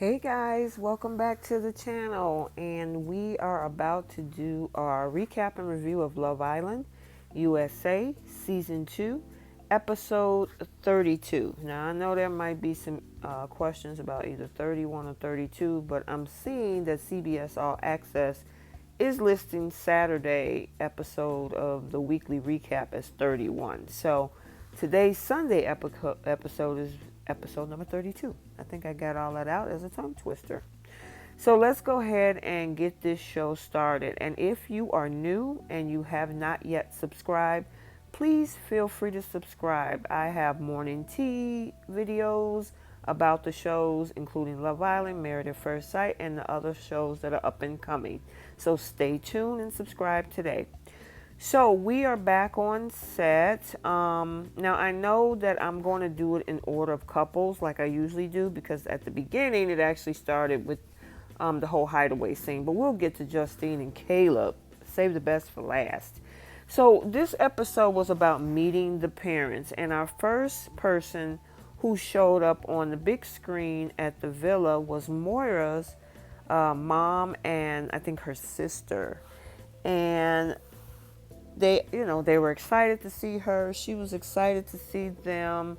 Hey guys, welcome back to the channel, and we are about to do our recap and review of Love Island USA Season 2, Episode 32. Now I know there might be some questions about either 31 or 32, but I'm seeing that CBS All Access is listing Saturday episode of the weekly recap as 31. So today's Sunday episode is episode number 32. I think I got all that out as a tongue twister. So let's go ahead and get this show started. And if you are new and you have not yet subscribed, please feel free to subscribe. I have morning tea videos about the shows, including Love Island, Married at First Sight, and the other shows that are up and coming. So stay tuned and subscribe today. So we are back on set. Now I know that I'm going to do it in order of couples like I usually do, because at the beginning it actually started with the whole hideaway scene. But we'll get to Justine and Caleb. Save the best for last. So this episode was about meeting the parents, and our first person who showed up on the big screen at the villa was Moira's mom and I think her sister. And they were excited to see her. She was excited to see them.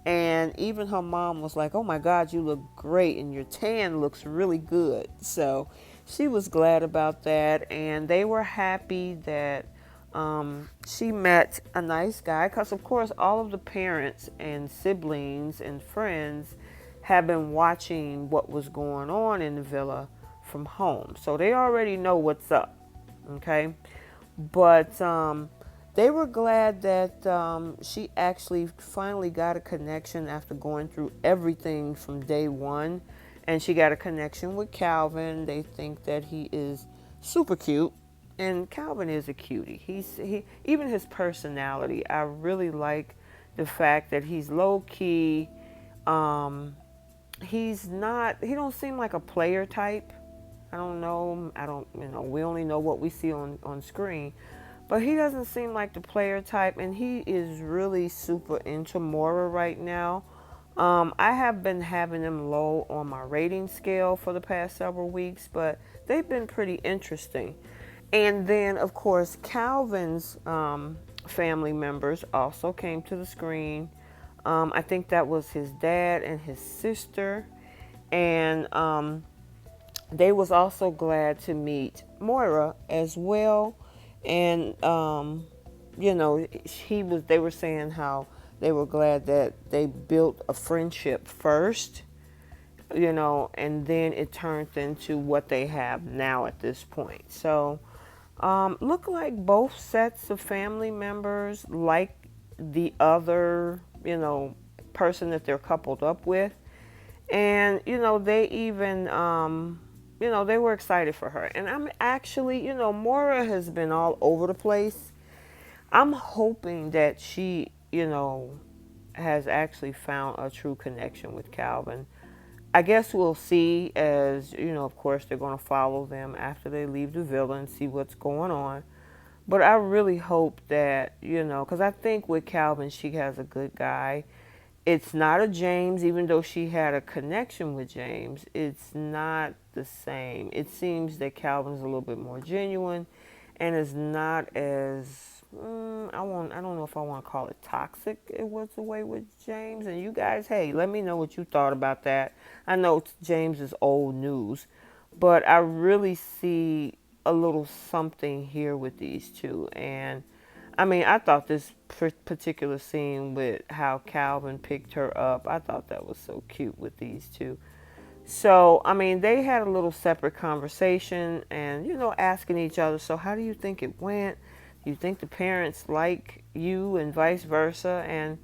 And even her mom was like, "Oh my God, you look great and your tan looks really good." So she was glad about that. And they were happy that she met a nice guy. Because, of course, all of the parents and siblings and friends have been watching what was going on in the villa from home. So they already know what's up. Okay. But they were glad that she actually finally got a connection after going through everything from day one. And she got a connection with Calvin. They think that he is super cute. And Calvin is a cutie. He even his personality. I really like the fact that he's low key. He don't seem like a player type. I don't know. We only know what we see on screen. But he doesn't seem like the player type, and he is really super into Moira right now. I have been having them low on my rating scale for the past several weeks, but they've been pretty interesting. And then, of course, Calvin's family members also came to the screen. I think that was his dad and his sister. And they was also glad to meet Moira as well. And they were saying how they were glad that they built a friendship first, and then it turned into what they have now at this point. So look like both sets of family members like the other person that they're coupled up with. And they even they were excited for her. And I'm actually, Moira has been all over the place. I'm hoping that she, has actually found a true connection with Calvin. I guess we'll see as, of course, they're going to follow them after they leave the villa and see what's going on. But I really hope that, because I think with Calvin, she has a good guy. It's not a James, even though she had a connection with James. It's not the same. It seems that Calvin's a little bit more genuine and is not as, I don't know if I want to call it toxic. It was the way with James. And you guys, hey, let me know what you thought about that. I know James is old news, but I really see a little something here with these two. And I thought this particular scene with how Calvin picked her up, I thought that was so cute with these two. So, they had a little separate conversation and, asking each other, so how do you think it went? Do you think the parents like you and vice versa? And,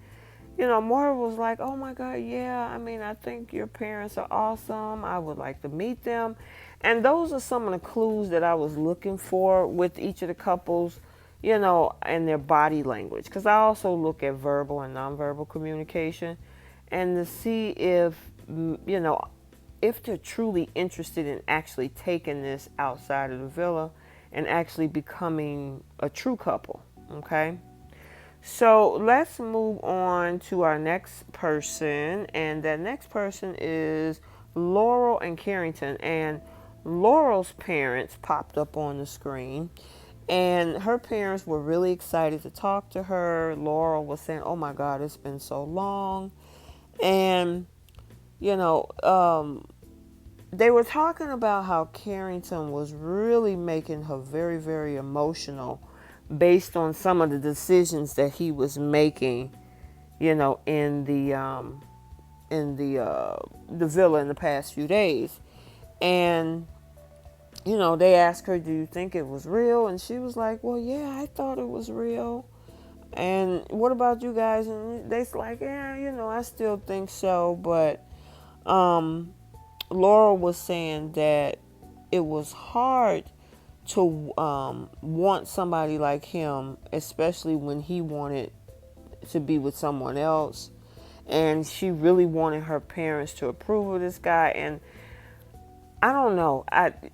Moira was like, oh my God, yeah, I think your parents are awesome. I would like to meet them. And those are some of the clues that I was looking for with each of the couples, and their body language. Because I also look at verbal and nonverbal communication and to see if, if they're truly interested in actually taking this outside of the villa and actually becoming a true couple. Okay. So let's move on to our next person. And that next person is Laurel and Carrington, and Laurel's parents popped up on the screen, and her parents were really excited to talk to her. Laurel was saying, "Oh my God, it's been so long," and you know, they were talking about how Carrington was really making her very, very emotional based on some of the decisions that he was making, in the villa in the past few days. And they asked her, "Do you think it was real?" And she was like, "Well, yeah, I thought it was real. And what about you guys?" And they's like, "Yeah, I still think so." But Laurel was saying that it was hard to want somebody like him, especially when he wanted to be with someone else. And she really wanted her parents to approve of this guy. And I don't know.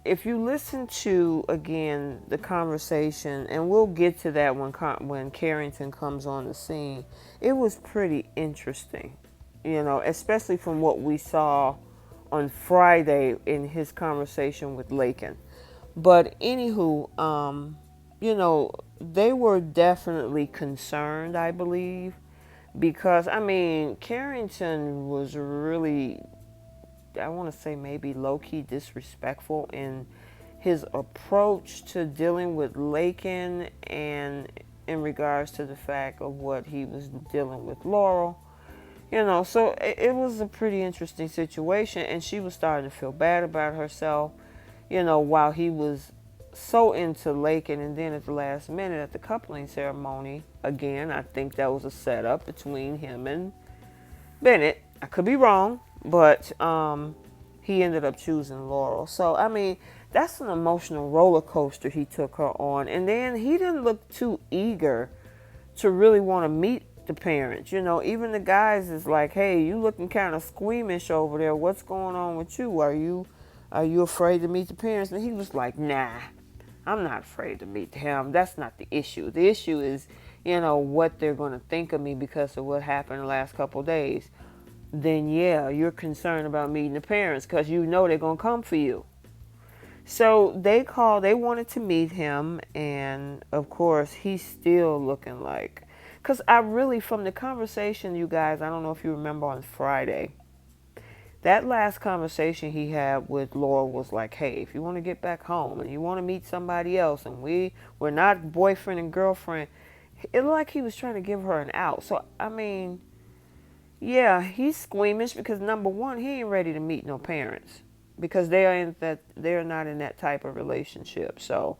If you listen to, again, the conversation, and we'll get to that when Carrington comes on the scene, it was pretty interesting, especially from what we saw on Friday in his conversation with Laken. But anywho, they were definitely concerned, I believe, because, Carrington was really, I want to say maybe low-key disrespectful in his approach to dealing with Laken, and in regards to the fact of what he was dealing with Laurel. So it was a pretty interesting situation, and she was starting to feel bad about herself, while he was so into Laken. And then at the last minute at the coupling ceremony, again, I think that was a setup between him and Bennett. I could be wrong, but he ended up choosing Laurel. So, that's an emotional roller coaster he took her on. And then he didn't look too eager to really want to meet the parents. Even the guys is like, "Hey, you looking kind of squeamish over there. What's going on with you? Are you afraid to meet the parents?" And he was like, "Nah, I'm not afraid to meet him. That's not the issue. The issue is, what they're going to think of me because of what happened the last couple of days." Then yeah, you're concerned about meeting the parents because they're going to come for you. So they wanted to meet him, and of course he's still looking like, because from the conversation, you guys, I don't know if you remember on Friday, that last conversation he had with Laurel was like, "Hey, if you want to get back home and you want to meet somebody else, and we're not boyfriend and girlfriend," it looked like he was trying to give her an out. So yeah, he's squeamish because, number one, he ain't ready to meet no parents because they're not in that type of relationship. So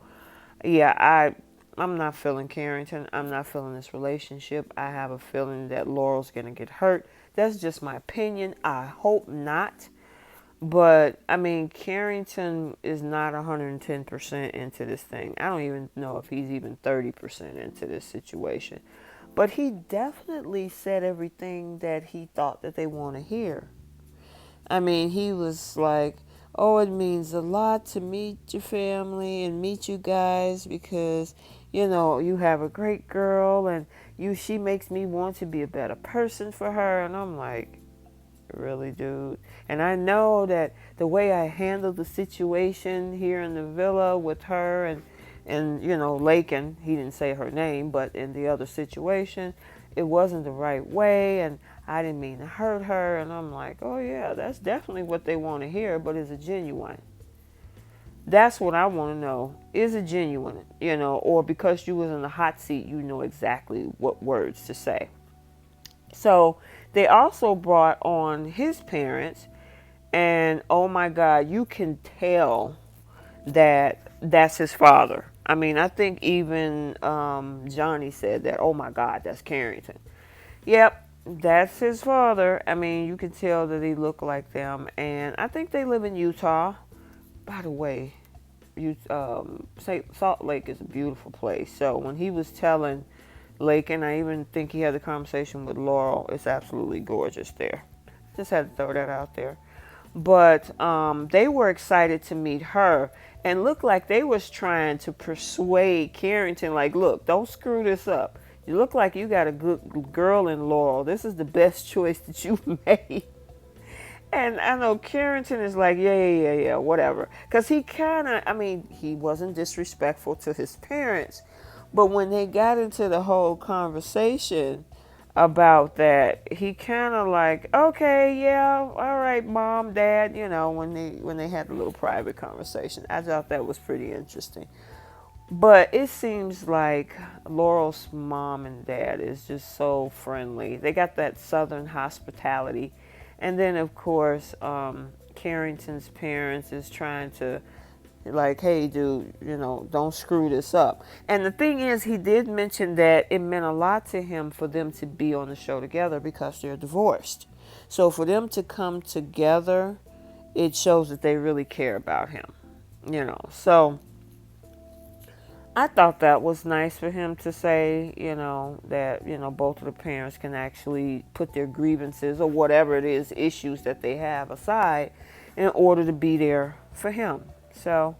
yeah, I'm not feeling Carrington. I'm not feeling this relationship. I have a feeling that Laurel's gonna get hurt. That's just my opinion. I hope not. But Carrington is not 110% into this thing. I don't even know if he's even 30% into this situation. But he definitely said everything that he thought that they want to hear. He was like, "Oh, it means a lot to meet your family and meet you guys because, you have a great girl, and she makes me want to be a better person for her." And I'm like, "Really, dude?" And I know that the way I handled the situation here in the villa with her and Laken, he didn't say her name, but in the other situation, it wasn't the right way, and I didn't mean to hurt her. And I'm like, "Oh yeah, that's definitely what they want to hear, but is it genuine?" That's what I want to know. Is it genuine? Or because you was in the hot seat, you know exactly what words to say. So they also brought on his parents, and oh my God, you can tell that that's his father. I think even Johnny said that, "Oh my God, that's Carrington." Yep, that's his father. You can tell that he looked like them, and I think they live in Utah. By the way, Salt Lake is a beautiful place. So when he was telling Laken, I even think he had a conversation with Laurel. It's absolutely gorgeous there. Just had to throw that out there. But they were excited to meet her, and looked like they was trying to persuade Carrington, like, "Look, don't screw this up. You look like you got a good girl in Laurel. This is the best choice that you've made." And I know Carrington is like, yeah, whatever. Because he kind of, I mean, he wasn't disrespectful to his parents. But when they got into the whole conversation about that, he kind of like, okay, yeah, all right, mom, dad, when they had a little private conversation. I thought that was pretty interesting. But it seems like Laurel's mom and dad is just so friendly. They got that southern hospitality. And then, of course, Carrington's parents is trying to, like, hey, dude, don't screw this up. And the thing is, he did mention that it meant a lot to him for them to be on the show together because they're divorced. So for them to come together, it shows that they really care about him. So I thought that was nice for him to say, that, both of the parents can actually put their grievances or whatever it is, issues that they have aside in order to be there for him. So,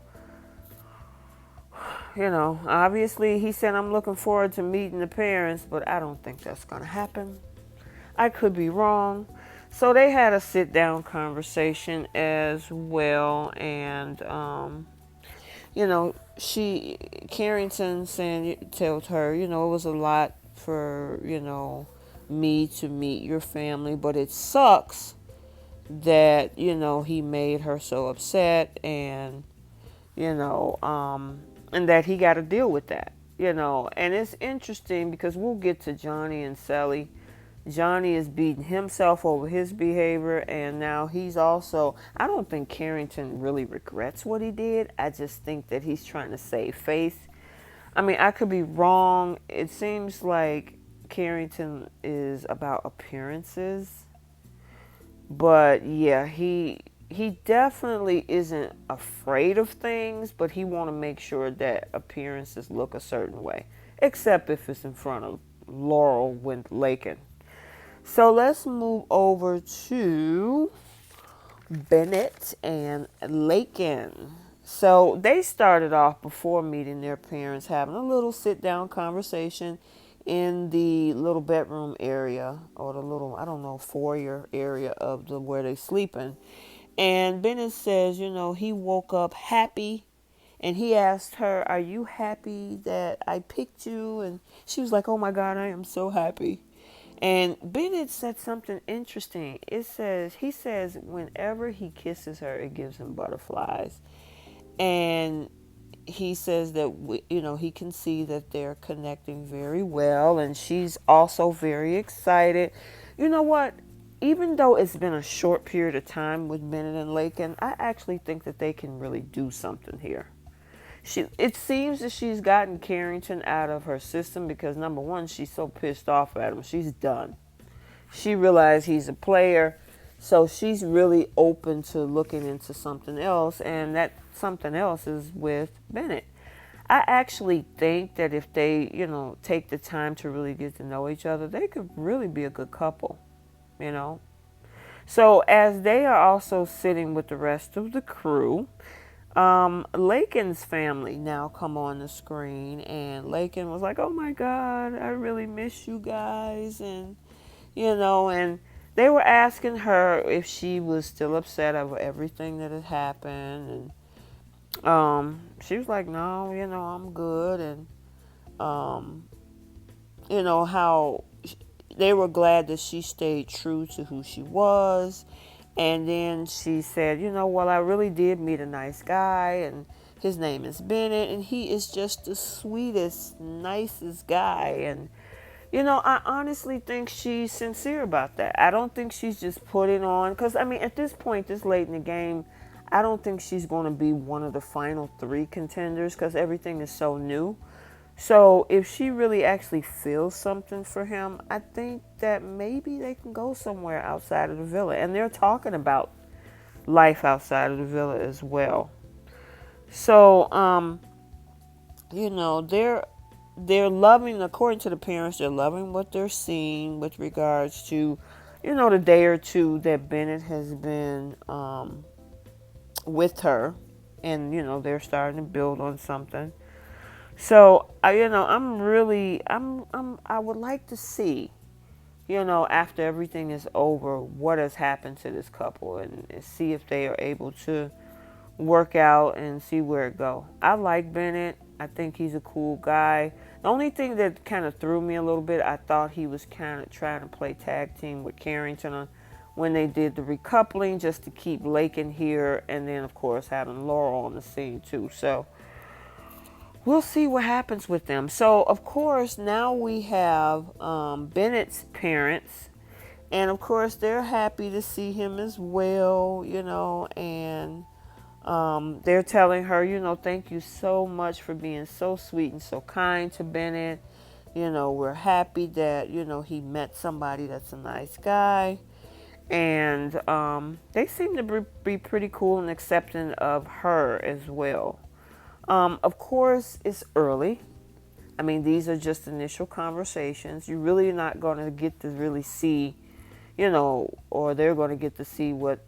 obviously he said, I'm looking forward to meeting the parents, but I don't think that's going to happen. I could be wrong. So they had a sit down conversation as well. And, Carrington told her, it was a lot for, me to meet your family, but it sucks that, he made her so upset and that he got to deal with that. And it's interesting because we'll get to Johnny and Cely. Johnny is beating himself over his behavior, and now he's also, I don't think Carrington really regrets what he did. I just think that he's trying to save face. I mean, I could be wrong. It seems like Carrington is about appearances, but yeah, he definitely isn't afraid of things, but he want to make sure that appearances look a certain way, except if it's in front of Laurel with Laken. So let's move over to Bennett and Laken. So they started off before meeting their parents, having a little sit-down conversation in the little bedroom area or the little, I don't know, foyer area of where they sleeping. And Bennett says, he woke up happy. And he asked her, are you happy that I picked you? And she was like, oh my God, I am so happy. And Bennett said something interesting. He says whenever he kisses her, it gives him butterflies. And he says that, he can see that they're connecting very well. And she's also very excited. You know what? Even though it's been a short period of time with Bennett and Laken, I actually think that they can really do something here. It seems that she's gotten Carrington out of her system because, number one, she's so pissed off at him. She's done. She realized he's a player, so she's really open to looking into something else, and that something else is with Bennett. I actually think that if they, take the time to really get to know each other, they could really be a good couple. So as they are also sitting with the rest of the crew, Laken's family now come on the screen, and Laken was like, oh my God, I really miss you guys. And, and they were asking her if she was still upset over everything that had happened. And, she was like, no, I'm good. And, how they were glad that she stayed true to who she was. And then she said, well, I really did meet a nice guy, and his name is Bennett, and he is just the sweetest, nicest guy. And, I honestly think she's sincere about that. I don't think she's just putting on, because, I mean, at this point, this late in the game, I don't think she's going to be one of the final 3 contenders because everything is so new. So if she really actually feels something for him, I think that maybe they can go somewhere outside of the villa. And they're talking about life outside of the villa as well. So, they're loving, according to the parents, they're loving what they're seeing with regards to, the day or two that Bennett has been with her. And, they're starting to build on something. So, I would like to see, after everything is over, what has happened to this couple, and see if they are able to work out and see where it go. I like Bennett. I think he's a cool guy. The only thing that kind of threw me a little bit, I thought he was kind of trying to play tag team with Carrington when they did the recoupling, just to keep Laken here, and then of course having Laurel on the scene too. So we'll see what happens with them. So of course now we have Bennett's parents, and of course they're happy to see him as well, and they're telling her, thank you so much for being so sweet and so kind to Bennett. We're happy that, he met somebody that's a nice guy. And they seem to be pretty cool and accepting of her as well. Of course, it's early. I mean, these are just initial conversations. You're really not going to get to really see, or they're going to get to see what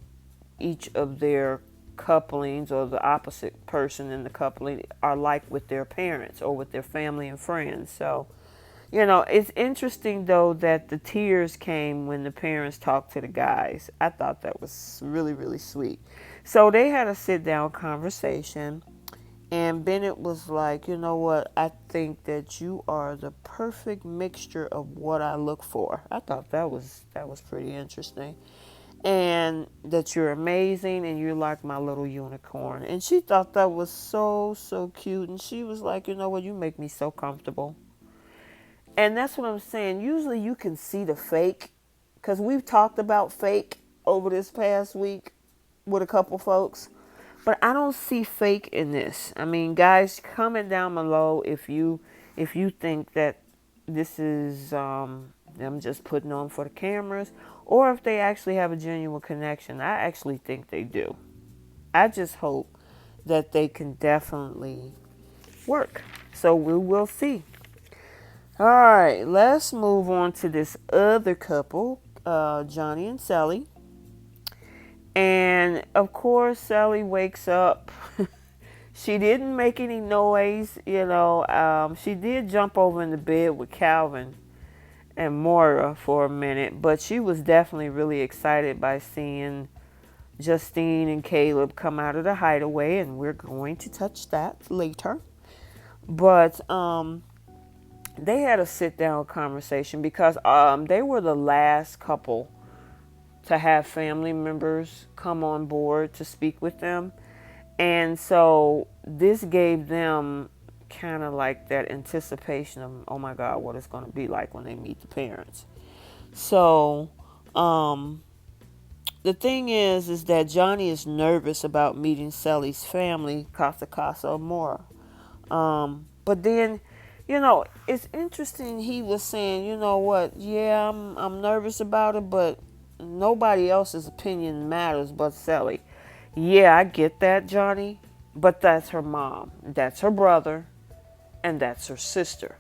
each of their couplings or the opposite person in the coupling are like with their parents or with their family and friends. So, it's interesting though that the tears came when the parents talked to the guys. I thought that was really, really sweet. So they had a sit down conversation, and Bennett was like, you know what, I think that you are the perfect mixture of what I look for. I thought that was pretty interesting. And that you're amazing and you're like my little unicorn. And she thought that was so, so cute. And she was like, you know what, you make me so comfortable. And that's what I'm saying. Usually you can see the fake, because we've talked about fake over this past week with a couple folks. But I don't see fake in this. I mean, guys, comment down below if you think that this is them just putting on for the cameras, or if they actually have a genuine connection. I actually think they do. I just hope that they can definitely work. So we will see. All right, let's move on to this other couple, Johnny and Cely. And of course, Cely wakes up. She didn't make any noise, She did jump over in the bed with Calvin and Moira for a minute, but she was definitely really excited by seeing Justine and Caleb come out of the hideaway, and we're going to touch that later. But they had a sit-down conversation because they were the last couple to have family members come on board to speak with them. And so this gave them kind of like that anticipation of, oh my God, what it's going to be like when they meet the parents. So the thing is that Johnny is nervous about meeting Cely's family, Casa Amora. But then, it's interesting. He was saying, you know what? Yeah, I'm nervous about it, but nobody else's opinion matters but Cely. Yeah, I get that, Johnny, but that's her mom, that's her brother, and that's her sister.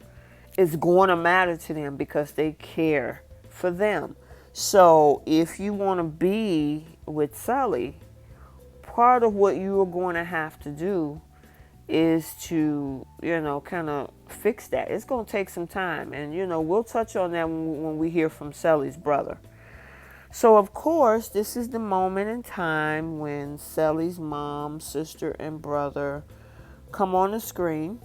It's going to matter to them because they care for them. So if you want to be with Cely, part of what you are going to have to do is to, kind of fix that. It's going to take some time. And, we'll touch on that when we hear from Cely's brother. So, of course, this is the moment in time when Cely's mom, sister, and brother come on the screen.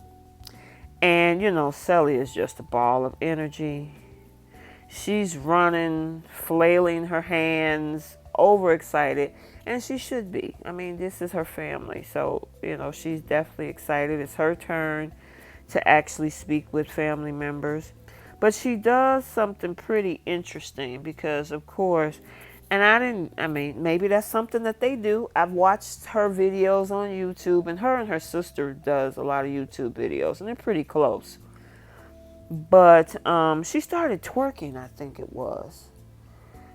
And, Cely is just a ball of energy. She's running, flailing her hands, overexcited. And she should be. I mean, this is her family. So, she's definitely excited. It's her turn to actually speak with family members. But she does something pretty interesting because, of course, and maybe that's something that they do. I've watched her videos on YouTube, and her sister does a lot of YouTube videos, and they're pretty close. But she started twerking, I think it was.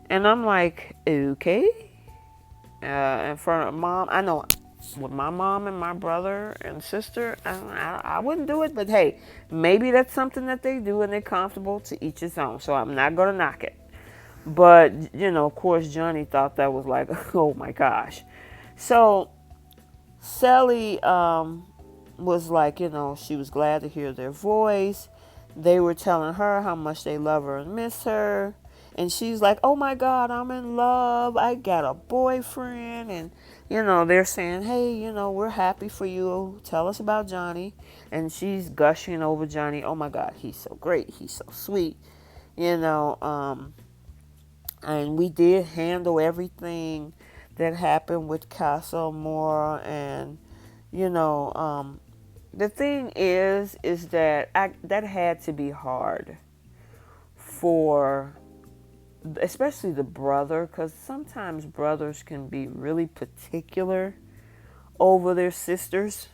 And I'm like, okay. In front of mom, I know with my mom and my brother and sister, I wouldn't do it, but hey, maybe that's something that they do and they're comfortable, to each his own. So I'm not going to knock it. But, of course, Johnny thought that was like, oh my gosh. So Cely was like, she was glad to hear their voice. They were telling her how much they love her and miss her. And she's like, oh my God, I'm in love. I got a boyfriend. And, they're saying, hey, we're happy for you. Tell us about Johnny. And she's gushing over Johnny. Oh my God, he's so great. He's so sweet. You know, and we did handle everything that happened with Castle Moore. And, you know, the thing is that that had to be hard for especially the brother, because sometimes brothers can be really particular over their sisters.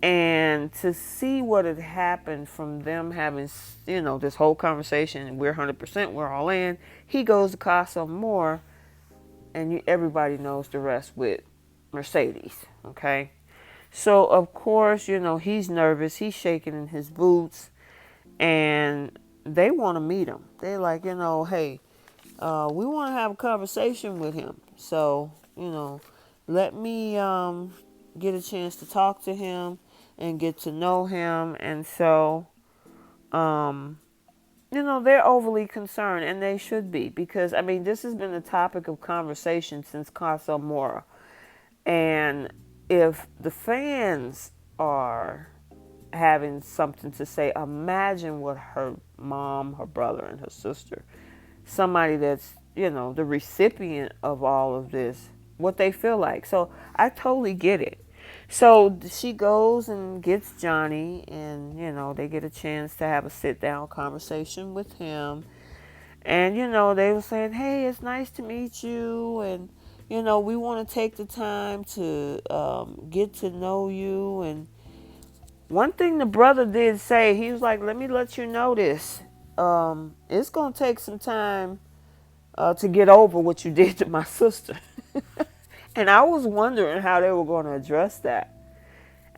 And to see what had happened from them having, this whole conversation, we're 100%, we're all in. He goes to Casa Moore, and everybody knows the rest with Mercedes, okay? So, of course, he's nervous. He's shaking in his boots, and they want to meet him. They're like, hey, we want to have a conversation with him. So, let me get a chance to talk to him and get to know him. And so, they're overly concerned, and they should be, because, this has been a topic of conversation since Casa Mora. And if the fans are having something to say, imagine what her mom, her brother, and her sister, somebody that's, the recipient of all of this, what they feel like. So I totally get it. So she goes and gets Johnny, and, they get a chance to have a sit down conversation with him. And, they were saying, hey, it's nice to meet you. And, we want to take the time to get to know you. And one thing the brother did say, he was like, let me let you know this. It's going to take some time to get over what you did to my sister. And I was wondering how they were going to address that.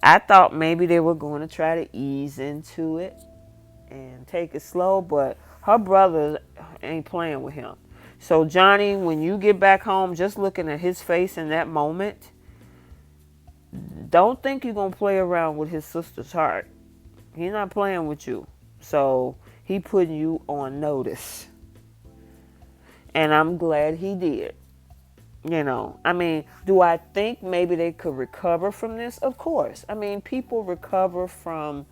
I thought maybe they were going to try to ease into it and take it slow, but her brother ain't playing with him. So Johnny, when you get back home, just looking at his face in that moment, don't think you're going to play around with his sister's heart. He's not playing with you. So he putting you on notice. And I'm glad he did. Do I think maybe they could recover from this? Of course. People recover from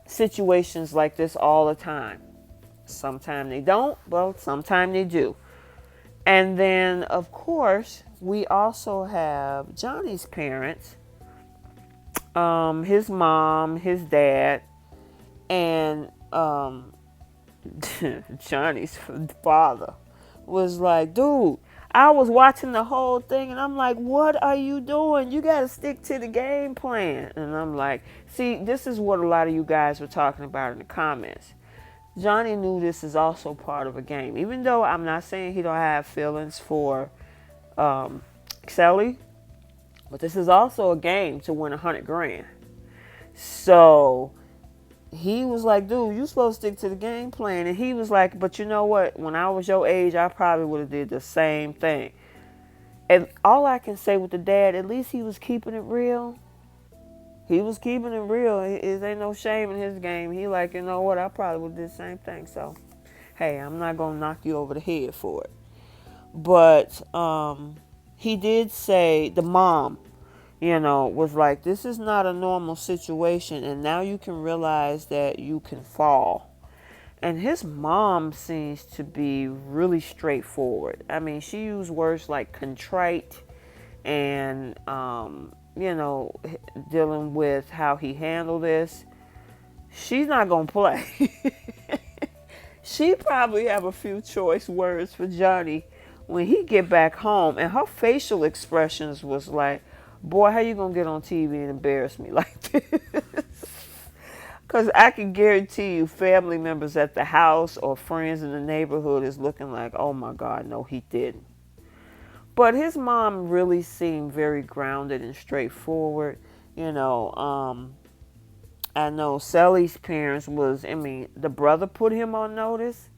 situations like this all the time. Sometimes they don't, but sometimes they do. And then, of course, we also have Johnny's parents, his mom, his dad, and Johnny's father was like, dude, I was watching the whole thing, and I'm like, what are you doing? You got to stick to the game plan. And I'm like, see, this is what a lot of you guys were talking about in the comments. Johnny knew this is also part of a game. Even though I'm not saying he don't have feelings for Cely, but this is also a game to win $100 grand. So he was like, dude, you supposed to stick to the game plan. And he was like, but you know what? When I was your age, I probably would have did the same thing. And all I can say with the dad, at least he was keeping it real. He was keeping it real. It ain't no shame in his game. He like, you know what? I probably would do the same thing. So, hey, I'm not going to knock you over the head for it. But he did say, the mom, was like, this is not a normal situation. And now you can realize that you can fall. And his mom seems to be really straightforward. She used words like contrite and, dealing with how he handled this. She's not going to play. She probably have a few choice words for Johnny when he get back home. And her facial expressions was like, boy, how you going to get on TV and embarrass me like this? Because I can guarantee you family members at the house or friends in the neighborhood is looking like, oh my God, no, he didn't. But his mom really seemed very grounded and straightforward. I know Cely's parents was, the brother put him on notice.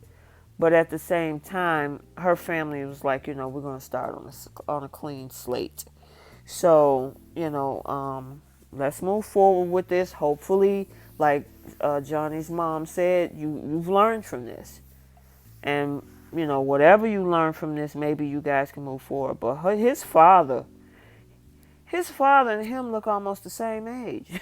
But at the same time, her family was like, we're going to start on a clean slate. So, let's move forward with this. Hopefully, like Johnny's mom said, you've learned from this. And, whatever you learn from this, maybe you guys can move forward. But his father and him look almost the same age.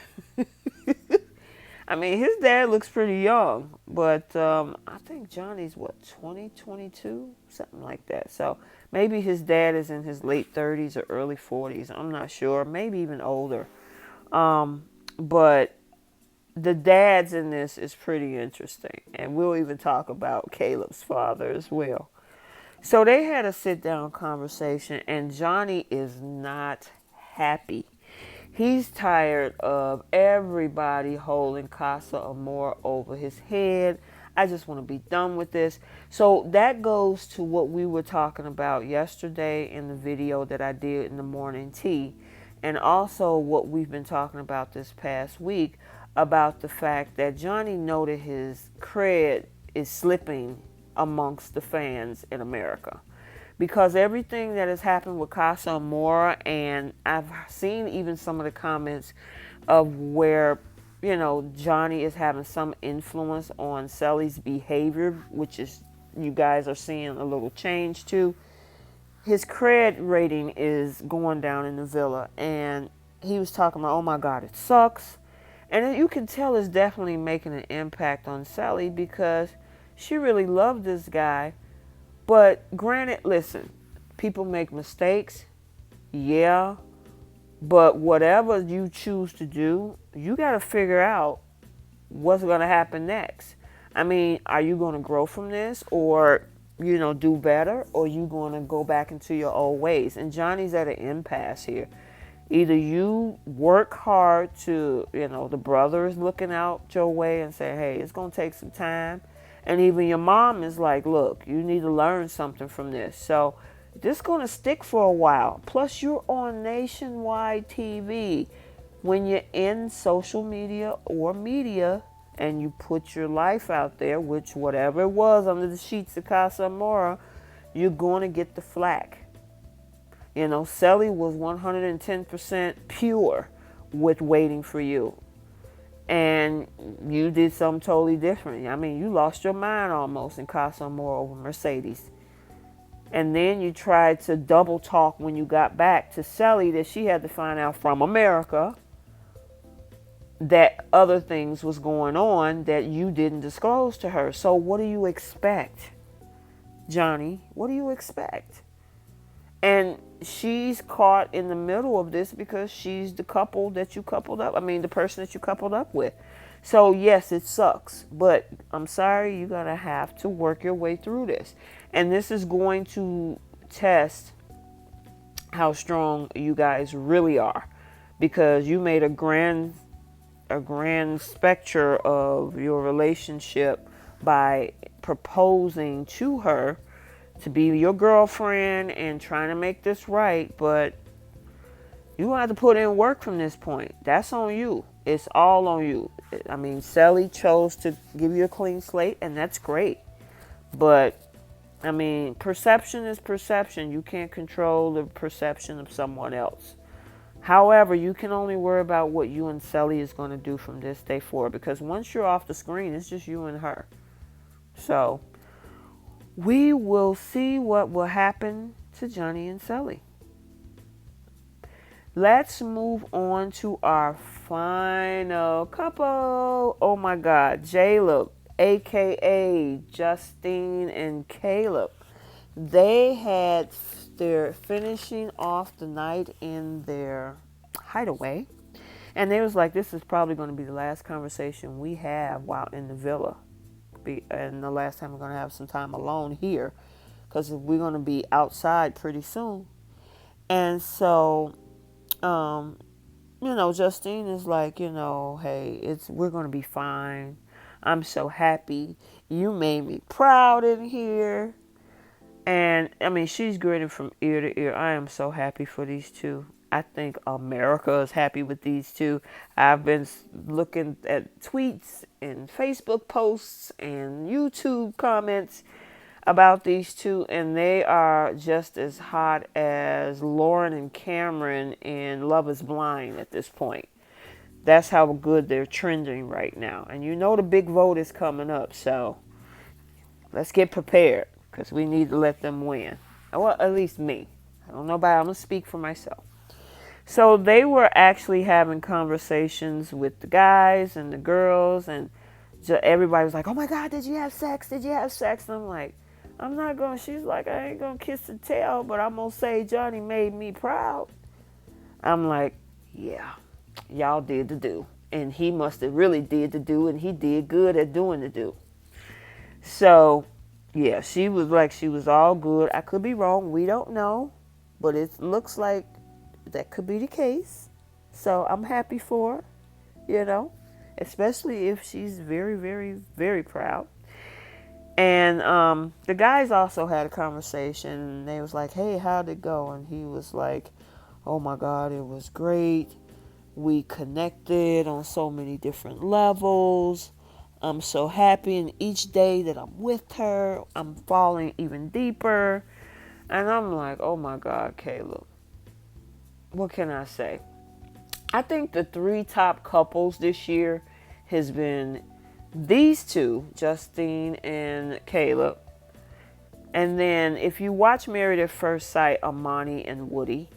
I mean, his dad looks pretty young, but I think Johnny's what, 20, 22, something like that. So maybe his dad is in his late 30s or early 40s. I'm not sure, maybe even older. But the dads in this is pretty interesting, and we'll even talk about Caleb's father as well. So they had a sit down conversation, and Johnny is not happy. He's tired of everybody holding Casa Amor over his head. I just want to be done with this. So that goes to what we were talking about yesterday in the video that I did in the morning tea, and also what we've been talking about this past week about the fact that Johnny noted his cred is slipping amongst the fans in America. Because everything that has happened with Casa Amor, and I've seen even some of the comments of where, Johnny is having some influence on Cely's behavior, which is, you guys are seeing a little change too. His cred rating is going down in the villa, and he was talking about, oh my God, it sucks. And you can tell it's definitely making an impact on Cely because she really loved this guy. But granted, listen, people make mistakes, yeah, but whatever you choose to do, you got to figure out what's going to happen next. I mean, are you going to grow from this or, do better, or are you going to go back into your old ways? And Johnny's at an impasse here. Either you work hard to, the brother is looking out your way and say, hey, it's going to take some time. And even your mom is like, look, you need to learn something from this. So this is going to stick for a while. Plus, you're on nationwide TV. When you're in social media or media and you put your life out there, which whatever it was under the sheets of Casa Amor, you're going to get the flack. Cely was 110% pure with waiting for you. And you did something totally different. I mean, you lost your mind almost in Casa Amor over Mercedes. And then you tried to double talk when you got back to Cely that she had to find out from America that other things was going on that you didn't disclose to her. So what do you expect, Johnny? What do you expect? And she's caught in the middle of this because she's the couple that you coupled up. I mean, the person that you coupled up with. So, yes, it sucks. But I'm sorry, you're going to have to work your way through this. And this is going to test how strong you guys really are. Because you made a grand specter of your relationship by proposing to her to be your girlfriend and trying to make this right, but you have to put in work from this point. That's on you. It's all on you. I mean, Cely chose to give you a clean slate, and that's great. But, I mean, perception is perception. You can't control the perception of someone else. However, you can only worry about what you and Cely is going to do from this day forward, because once you're off the screen, it's just you and her. So we will see what will happen to Johnny and Cely. Let's move on to our final couple. Oh my God, Caleb, aka Justine and Caleb. They're finishing off the night in their hideaway. And they was like, this is probably going to be the last conversation we have while in the villa. And the last time we're going to have some time alone here, because we're going to be outside pretty soon. And so, Justine is like, hey, we're going to be fine. I'm so happy. You made me proud in here. And, I mean, she's grinning from ear to ear. I am so happy for these two. I think America is happy with these two. I've been looking at tweets and Facebook posts and YouTube comments about these two, and they are just as hot as Lauren and Cameron in Love is Blind at this point. That's how good they're trending right now. And the big vote is coming up, so let's get prepared because we need to let them win. Well, at least me. I don't know about, I'm going to speak for myself. So they were actually having conversations with the guys and the girls, and everybody was like, oh my God, did you have sex? Did you have sex? And I'm like, I'm not going to, she's like, I ain't going to kiss and tell, but I'm going to say Johnny made me proud. I'm like, yeah, y'all did the do. And he must have really did the do, and he did good at doing the do. So, yeah, she was like, she was all good. I could be wrong. We don't know. But it looks like that could be the case. So I'm happy for her, you know, especially if she's very, very, very proud. And the guys also had a conversation, and they was like, hey, how'd it go? And he was like, oh my God, it was great. We connected on so many different levels. I'm so happy, and each day that I'm with her, I'm falling even deeper. And I'm like, oh my God, Caleb, what can I say? I think the 3 top couples this year has been these two, Justine and Caleb. And then if you watch Married at First Sight, Amani and Woody.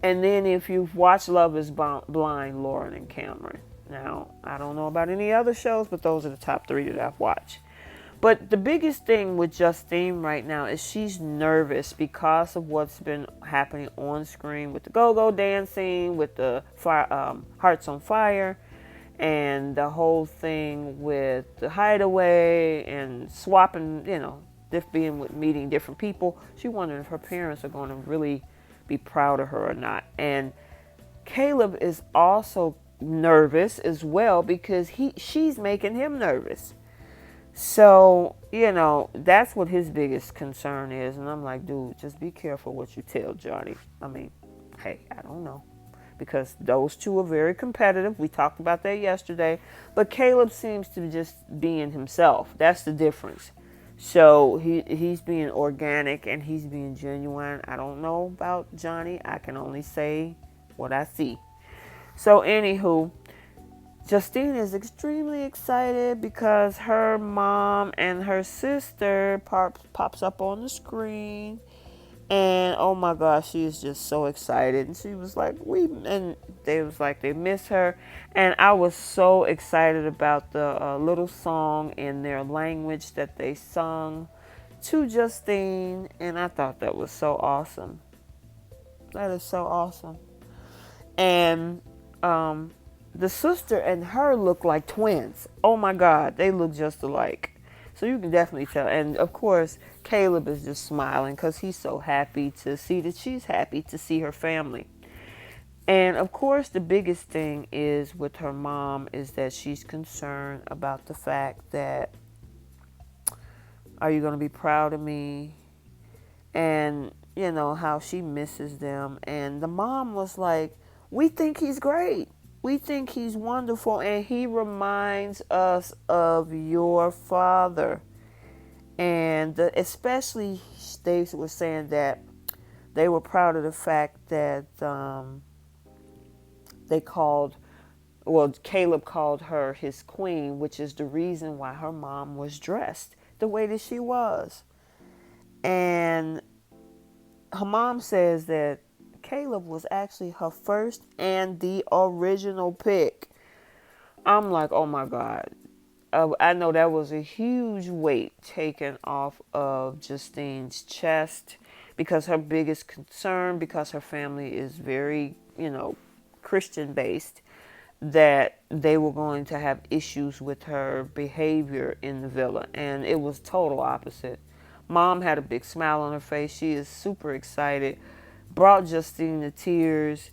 And then if you've watched Love is Blind, Lauren and Cameron. Now, I don't know about any other shows, but those are the top 3 that I've watched. But the biggest thing with Justine right now is she's nervous because of what's been happening on screen with the go-go dancing, with the Hearts on Fire, and the whole thing with the hideaway and swapping, you know, being with meeting different people. She wondering if her parents are going to really be proud of her or not. And Caleb is also nervous as well because she's making him nervous. So, you know, that's what his biggest concern is. And I'm like, dude, just be careful what you tell Johnny. I mean, hey, I don't know. Because those two are very competitive. We talked about that yesterday. But Caleb seems to just being himself. That's the difference. So he's being organic and he's being genuine. I don't know about Johnny. I can only say what I see. So anywho, Justine is extremely excited because her mom and her sister pops up on the screen. And oh my gosh, she is just so excited. And she was like, they was like, they miss her. And I was so excited about the little song in their language that they sung to Justine. And I thought that was so awesome. That is so awesome. And the sister and her look like twins. Oh my God, they look just alike. So you can definitely tell. And of course, Caleb is just smiling because he's so happy to see that she's happy to see her family. And of course, the biggest thing is with her mom is that she's concerned about the fact that, are you going to be proud of me? And, you know, how she misses them. And the mom was like, we think he's great. We think he's wonderful, and he reminds us of your father. And especially they were saying that they were proud of the fact that Caleb called her his queen, which is the reason why her mom was dressed the way that she was. And her mom says that Caleb was actually her first and the original pick. I'm like, oh my God. I know that was a huge weight taken off of Justine's chest because her biggest concern, because her family is very, you know, Christian based, that they were going to have issues with her behavior in the villa. And it was total opposite. Mom had a big smile on her face. She is super excited. Brought Justine to tears,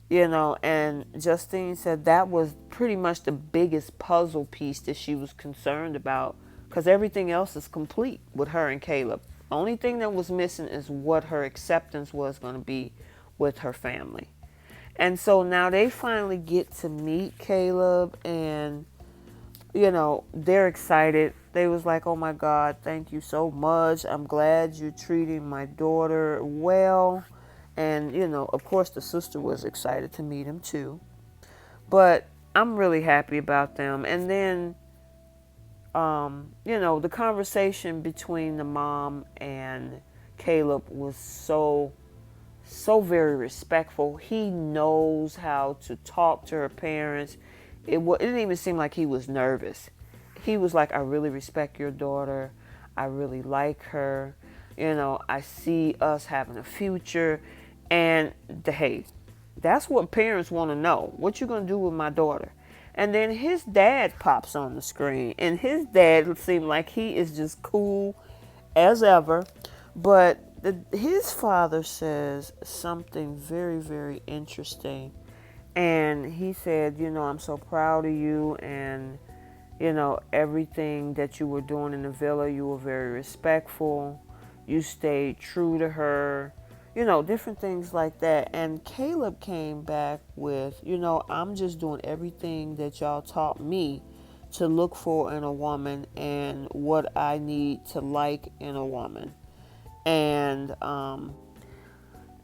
you know, and Justine said that was pretty much the biggest puzzle piece that she was concerned about because everything else is complete with her and Caleb. Only thing that was missing is what her acceptance was going to be with her family. And so now they finally get to meet Caleb and, you know, they're excited. They was like, oh my God, thank you so much. I'm glad you're treating my daughter well. And, you know, of course, the sister was excited to meet him, too. But I'm really happy about them. And then the conversation between the mom and Caleb was so very respectful. He knows how to talk to her parents. It didn't even seem like he was nervous. He was like, I really respect your daughter. I really like her. I see us having a future. And hey, that's what parents want to know. What you gonna do with my daughter? And then his dad pops on the screen, and his dad seemed like he is just cool as ever. But his father says something very, very interesting. And he said, I'm so proud of you, and, everything that you were doing in the villa, you were very respectful. You stayed true to her, different things like that. And Caleb came back with, I'm just doing everything that y'all taught me to look for in a woman and what I need to like in a woman. And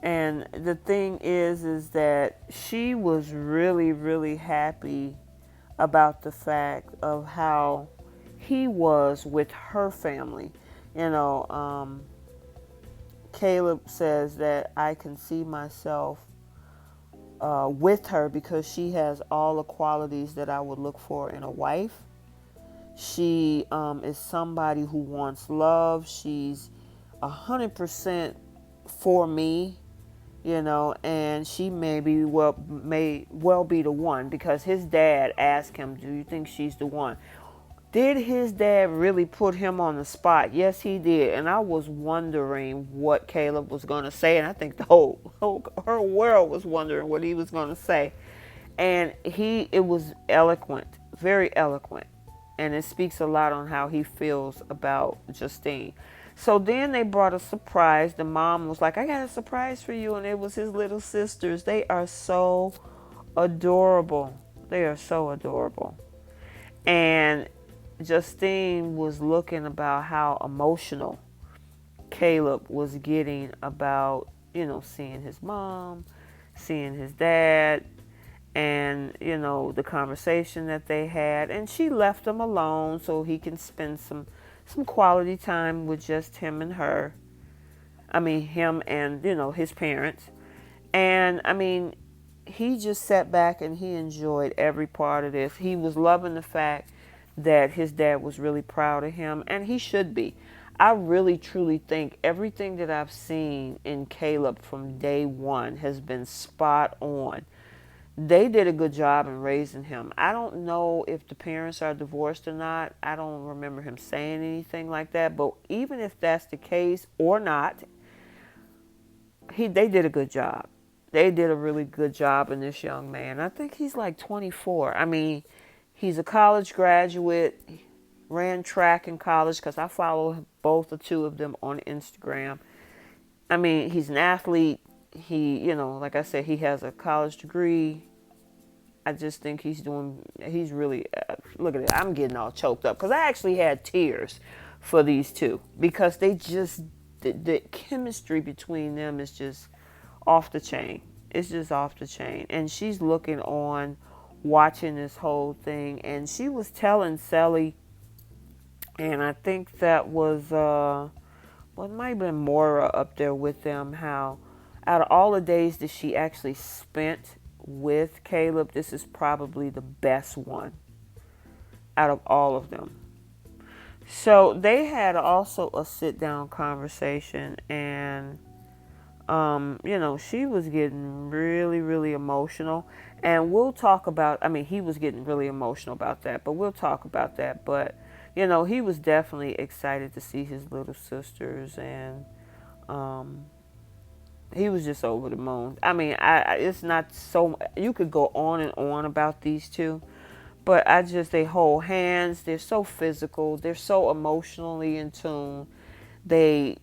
the thing is that she was really, really happy about the fact of how he was with her family. Caleb says that I can see myself with her because she has all the qualities that I would look for in a wife. She is somebody who wants love. She's 100% for me, and she may well be the one, because his dad asked him, do you think she's the one? Did his dad really put him on the spot? Yes, he did. And I was wondering what Caleb was going to say, and I think the her world was wondering what he was going to say. And it was eloquent, very eloquent, and it speaks a lot on how he feels about Justine. So then they brought a surprise. The mom was like, I got a surprise for you. And it was his little sisters. They are so adorable. They are so adorable. And Justine was looking about how emotional Caleb was getting about, seeing his mom, seeing his dad, and, the conversation that they had. And she left him alone so he can spend some quality time with just him and her. Him and, his parents. And, he just sat back and he enjoyed every part of this. He was loving the fact that his dad was really proud of him, and he should be. I really, truly think everything that I've seen in Caleb from day one has been spot on. They did a good job in raising him. I don't know if the parents are divorced or not. I don't remember him saying anything like that. But even if that's the case or not, they did a good job. They did a really good job in this young man. I think he's like 24. He's a college graduate, ran track in college, because I follow both the two of them on Instagram. He's an athlete. He, like I said, he has a college degree. I just think he's really, look at it. I'm getting all choked up because I actually had tears for these two, because the chemistry between them is just off the chain. It's just off the chain. And she's looking on, watching this whole thing. And she was telling Cely, and I think that was, it might have been Moira up there with them, how out of all the days that she actually spent with Caleb, this is probably the best one out of all of them. So they had also a sit-down conversation, and she was getting really, really emotional. And we'll talk about, he was getting really emotional about that, but we'll talk about that. But, he was definitely excited to see his little sisters, and he was just over the moon. It's not so, you could go on and on about these two, but they hold hands. They're so physical. They're so emotionally in tune. They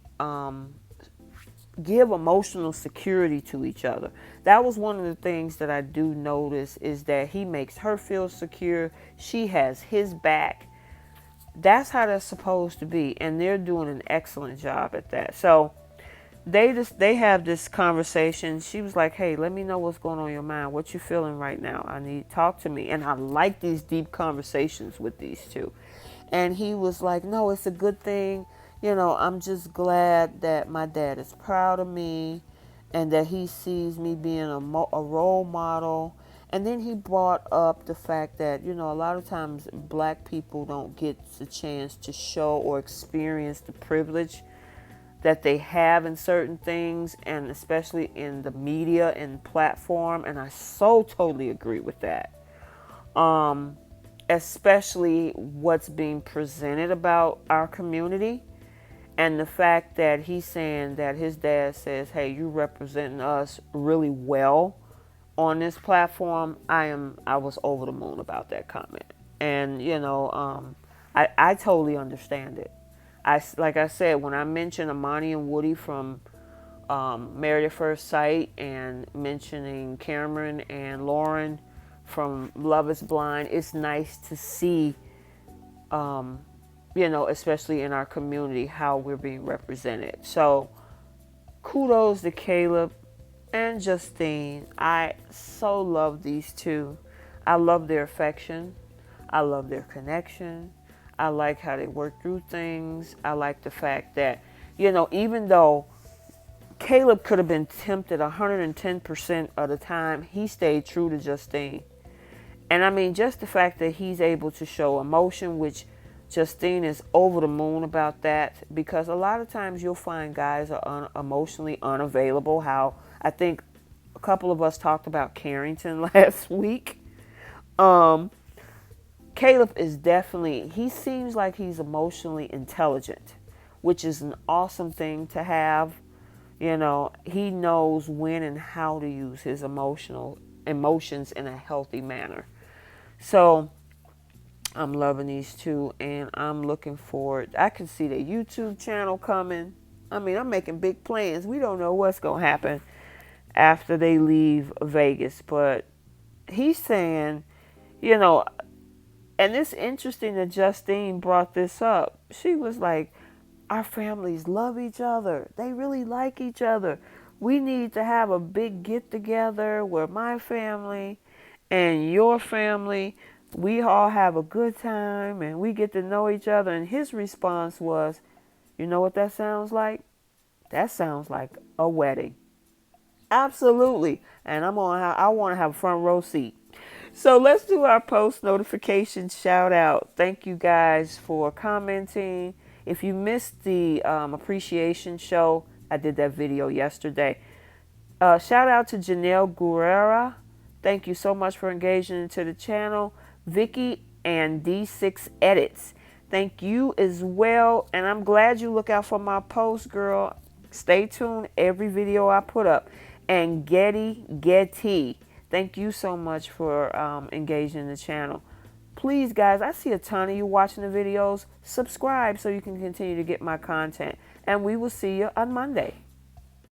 give emotional security to each other. That was one of the things that I do notice, is that he makes her feel secure. She has his back. That's how that's supposed to be, and they're doing an excellent job at that. So they have this conversation. She was like, hey, let me know what's going on in your mind. What you feeling right now? Talk to me. And I like these deep conversations with these two. And he was like, no, it's a good thing. You know, I'm just glad that my dad is proud of me and that he sees me being a role model. And then he brought up the fact that, you know, a lot of times black people don't get the chance to show or experience the privilege that they have in certain things, and especially in the media and platform. And I so totally agree with that. Especially what's being presented about our community, and the fact that he's saying that his dad says, hey, you representing us really well on this platform. I was over the moon about that comment. And you know, I totally understand it. Like I said, when I mentioned Amani and Woody from Married at First Sight, and mentioning Cameron and Lauren from Love is Blind, it's nice to see, you know, especially in our community, how we're being represented. So kudos to Caleb and Justine. I so love these two. I love their affection. I love their connection. I like how they work through things. I like the fact that, you know, even though Caleb could have been tempted 110% of the time, he stayed true to Justine. And I mean, just the fact that he's able to show emotion, which Justine is over the moon about that, because a lot of times you'll find guys are emotionally unavailable. How I think a couple of us talked about Carrington last week. Caleb is definitely, he seems like he's emotionally intelligent, which is an awesome thing to have. You know, he knows when and how to use his emotions in a healthy manner. So I'm loving these two, and I'm looking forward. I can see the YouTube channel coming. I mean, I'm making big plans. We don't know what's going to happen after they leave Vegas, but he's saying, you know, and it's interesting that Justine brought this up. She was like, our families love each other. They really like each other. We need to have a big get together where my family and your family, we all have a good time and we get to know each other. And his response was, you know what that sounds like? That sounds like a wedding. Absolutely. And I want to have a front row seat. So let's do our post notification shout out. Thank you guys for commenting. If you missed the appreciation show, I did that video yesterday. Shout out to Janelle Guerrera. Thank you so much for engaging into the channel. Vicky and D6 Edits. Thank you as well. And I'm glad you look out for my post, girl. Stay tuned every video I put up. And Getty. Thank you so much for engaging in the channel. Please, guys, I see a ton of you watching the videos. Subscribe so you can continue to get my content. And we will see you on Monday.